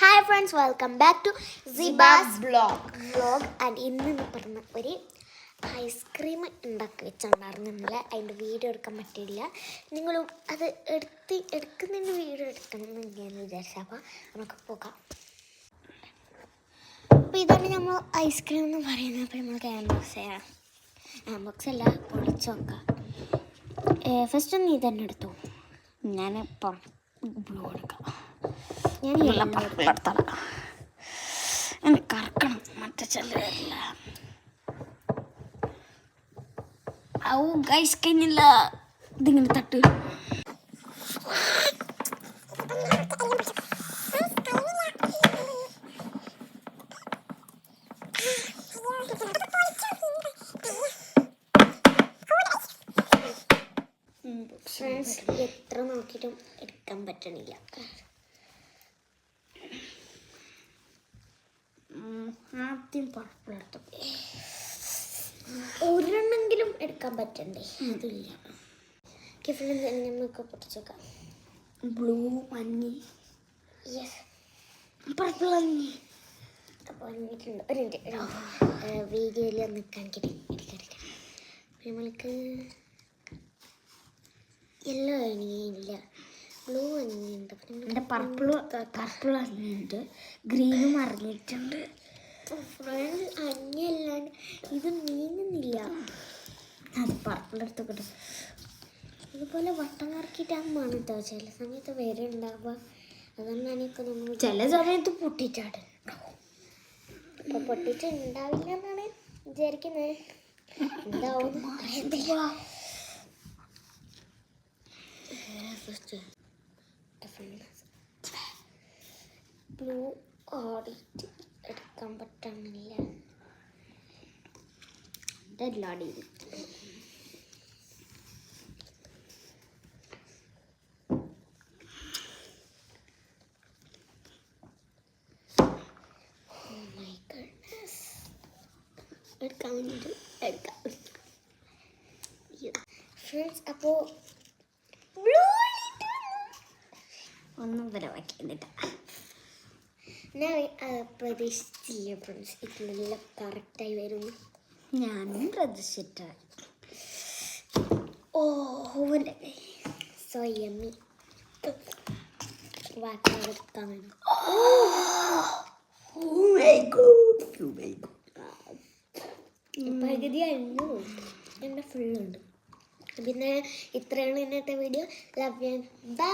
Hi friends, welcome back to Siba's vlog. And ഇന്ന് പറഞ്ഞ ഒരു ഐസ്ക്രീം ഉണ്ടാക്കി വെച്ചിട്ടുണ്ടായിരുന്നു. ഇന്നലെ അതിൻ്റെ വീഡിയോ എടുക്കാൻ പറ്റിയില്ല. നിങ്ങളും അത് എടുക്കുന്നതിന് വീഡിയോ എടുക്കണം എന്ന് ഞാൻ വിചാരിച്ചു. അപ്പോൾ നമുക്ക് പോകാം. അപ്പോൾ ഇതാണ് നമ്മൾ ഐസ്ക്രീം എന്ന് പറയുന്നത്. അപ്പോൾ നമ്മൾ ക്യാൻബോക്സ് അല്ല, പൊളിച്ച് നോക്കാം. ഫസ്റ്റ് നീ തന്നെ എടുത്തു. ഞാൻ ബ്ലൂ എടുക്കാം. ഞാൻ കറക്കണം, മറ്റേ ചെല്ലില്ല. ഔ ഗൈസ്, കഴിഞ്ഞില്ല. ഇതിങ്ങനെ തട്ട്. ഫ്രണ്ട്സ്, എത്ര നോക്കിയിട്ടും എടുക്കാൻ പറ്റണില്ല. ആദ്യം പർപ്പിൾ എടുത്തു. ഒരെണ്ണെങ്കിലും എടുക്കാൻ പറ്റണ്ടേ? അതില്ല. നമുക്ക് പൊട്ടിച്ചേക്കാം. ബ്ലൂ, മഞ്ഞ്, യെസ്, പർപ്പിൾ, മഞ്ഞ്. അപ്പോൾ വന്നിട്ടുണ്ട്. ഒരു വീഡിയോയിൽ ഒന്ന് കാണിക്കട്ടെ. നമ്മൾക്ക് യെല്ലോ അണിയില്ല, ബ്ലൂ അണിയുണ്ട്. എൻ്റെ പർപ്പിൾ അണിഞ്ഞിട്ടുണ്ട്, ഗ്രീനും അറിഞ്ഞിട്ടുണ്ട്. ഫ്രണ്ട്സ്, അഞ്ഞല്ലാണ്ട് ഇത് നീങ്ങുന്നില്ല. അത് പർപ്പിൾ എടുത്തോട്ടെ. അതുപോലെ വട്ടം കറക്കിയിട്ടാകുമ്പോൾ കേട്ടോ ചില സമയത്ത് വരെ ഉണ്ടാവുക. അതുകൊണ്ടാണ് ഇപ്പോൾ നമ്മൾ ചില സമയത്ത് പൊട്ടിച്ചാട്. ഇപ്പോൾ പൊട്ടിച്ച് ഉണ്ടാവില്ല എന്നാണ് വിചാരിക്കുന്നത്. എന്താവും ബ്ലൂ ഓടിച്ച് എടുക്കാൻ പറ്റണില്ല. ഇതെല്ലാം എടുക്കാൻ വേണ്ടിയിട്ട് എടുക്കാം. ഫ്രണ്ട്സ്, അപ്പോൾ ഒന്നും വരെ വയ്ക്കുന്നില്ല. ഞാൻ പ്രതീക്ഷിച്ചില്ല ഫ്രണ്ട്സ്, ഇതിലെല്ലാം കറക്റ്റായി വരുന്നു. ഞാനും പ്രതീക്ഷിച്ചിട്ട്. ഓവൻ്റെ സോ യമ്മി. വാക്കെടുക്കാൻ വേണം. പകുതി അഴിഞ്ഞു, എൻ്റെ ഫുള്ളുണ്ട്. പിന്നെ ഇത്രയാണ് ഇന്നത്തെ വീഡിയോ. Love you, by.